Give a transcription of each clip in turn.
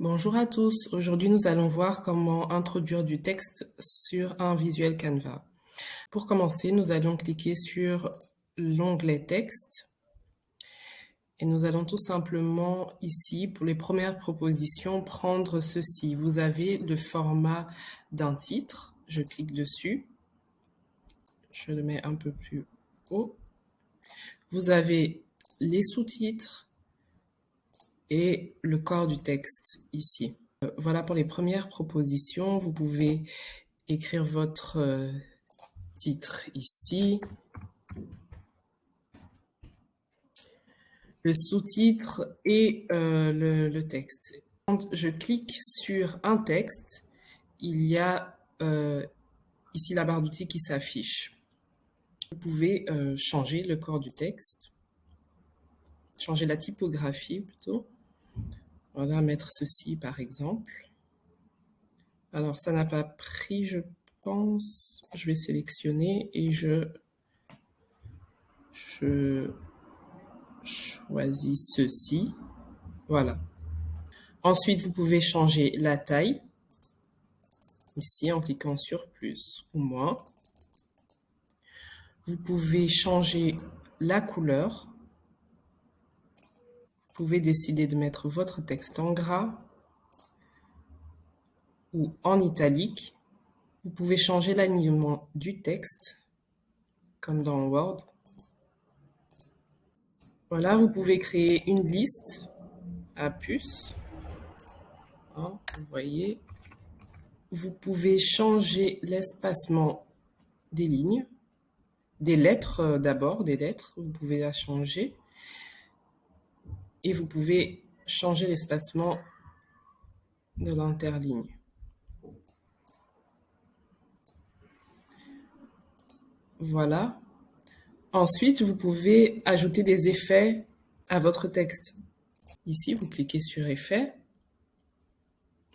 Bonjour à tous, aujourd'hui nous allons voir comment introduire du texte sur un visuel Canva. Pour commencer, nous allons cliquer sur l'onglet texte et nous allons tout simplement ici, pour les premières propositions, prendre ceci. Vous avez le format d'un titre, je clique dessus, je le mets un peu plus haut. Vous avez les sous-titres et le corps du texte ici. Voilà pour les premières propositions. Vous pouvez écrire votre titre ici, le sous-titre et le texte. Quand je clique sur un texte, il y a ici la barre d'outils qui s'affiche. Vous pouvez changer le corps du texte, changer la typographie plutôt. Voilà, mettre ceci par exemple. Alors ça n'a pas pris, je pense. Je vais sélectionner et je choisis ceci. Voilà. Ensuite, vous pouvez changer la taille, ici en cliquant sur plus ou moins. Vous pouvez changer la couleur. Vous pouvez décider de mettre votre texte en gras ou en italique. Vous pouvez changer l'alignement du texte, comme dans Word. Voilà, vous pouvez créer une liste à puces. Hein, vous voyez. Vous pouvez changer l'espacement des lignes, des lettres d'abord, des lettres, vous pouvez la changer. Et vous pouvez changer l'espacement de l'interligne. Voilà. Ensuite, vous pouvez ajouter des effets à votre texte. Ici, vous cliquez sur Effets.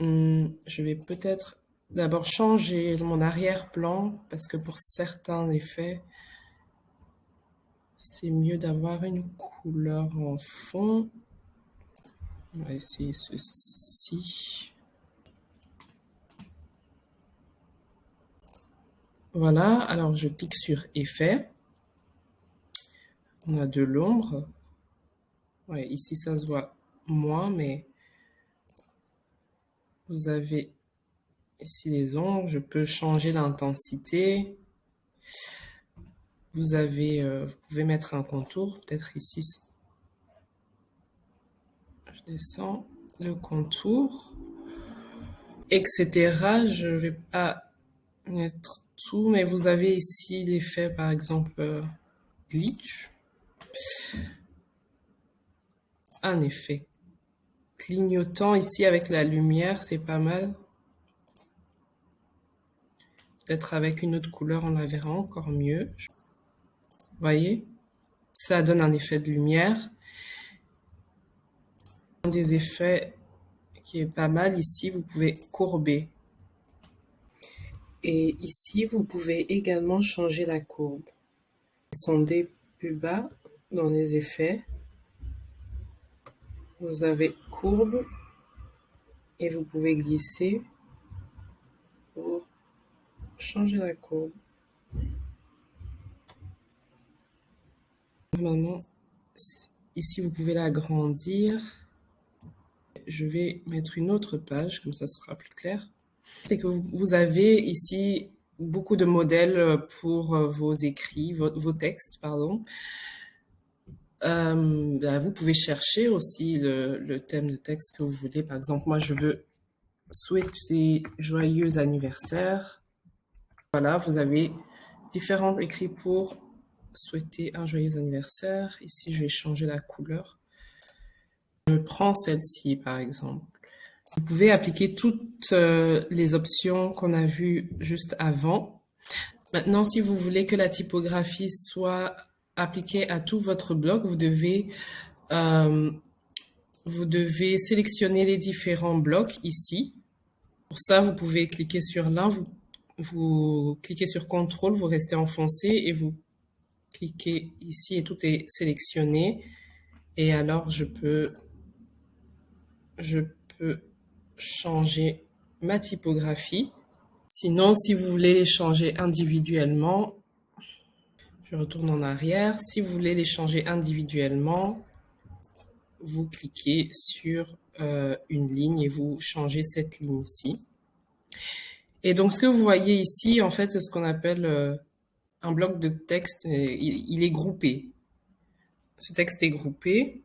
Je vais peut-être d'abord changer mon arrière-plan parce que pour certains effets, c'est mieux d'avoir une couleur en fond. On va essayer ceci. Voilà, alors je clique sur Effets. On a de l'ombre. Ouais, ici, ça se voit moins, mais vous avez ici les ombres. Je peux changer l'intensité. Vous pouvez mettre un contour, peut-être ici. Je descends le contour, etc. Je ne vais pas mettre tout, mais vous avez ici l'effet, par exemple, glitch. Un effet clignotant ici avec la lumière, c'est pas mal. Peut-être avec une autre couleur, on la verra encore mieux. Vous voyez, ça donne un effet de lumière. Un des effets qui est pas mal ici, vous pouvez courber. Et ici, vous pouvez également changer la courbe. Descendez plus bas dans les effets. Vous avez courbe et vous pouvez glisser pour changer la courbe. Normalement, ici, vous pouvez l'agrandir. Je vais mettre une autre page, comme ça sera plus clair. C'est que vous avez ici beaucoup de modèles pour vos écrits, vos textes, pardon. Vous pouvez chercher aussi le thème de texte que vous voulez. Par exemple, moi, je veux souhaiter joyeux anniversaire. Voilà, vous avez différents écrits pour souhaiter un joyeux anniversaire. Ici, je vais changer la couleur. Je prends celle-ci, par exemple. Vous pouvez appliquer toutes les options qu'on a vues juste avant. Maintenant, si vous voulez que la typographie soit appliquée à tout votre bloc, vous devez sélectionner les différents blocs ici. Pour ça, vous pouvez cliquer sur l'un, vous cliquez sur CTRL, vous restez enfoncé et vous cliquez ici et tout est sélectionné. Et alors, je peux changer ma typographie. Sinon, si vous voulez les changer individuellement, je retourne en arrière. Si vous voulez les changer individuellement, vous cliquez sur une ligne et vous changez cette ligne ici. Et donc, ce que vous voyez ici, en fait, c'est ce qu'on appelle un bloc de texte. Il est groupé. Ce texte est groupé.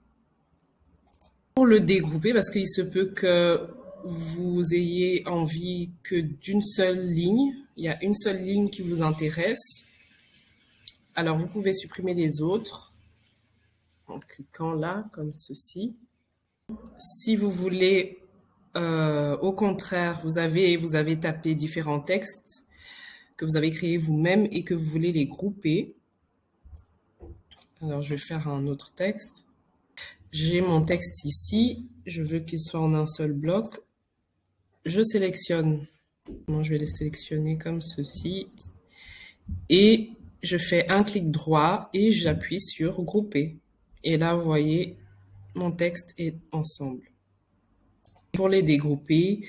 Pour le dégrouper, parce qu'il se peut que vous ayez envie que d'une seule ligne, il y a une seule ligne qui vous intéresse. Alors, vous pouvez supprimer les autres en cliquant là, comme ceci. Si vous voulez, au contraire, vous avez tapé différents textes que vous avez créés vous-même et que vous voulez les grouper. Alors, je vais faire un autre texte. J'ai mon texte ici. Je veux qu'il soit en un seul bloc. Je sélectionne. Moi, je vais le sélectionner comme ceci. Et je fais un clic droit et j'appuie sur grouper. Et là, vous voyez, mon texte est ensemble. Pour les dégrouper,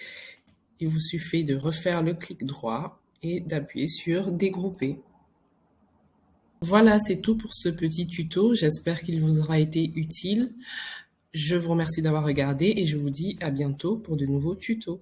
il vous suffit de refaire le clic droit et d'appuyer sur dégrouper. Voilà, c'est tout pour ce petit tuto. J'espère qu'il vous aura été utile. Je vous remercie d'avoir regardé et je vous dis à bientôt pour de nouveaux tutos.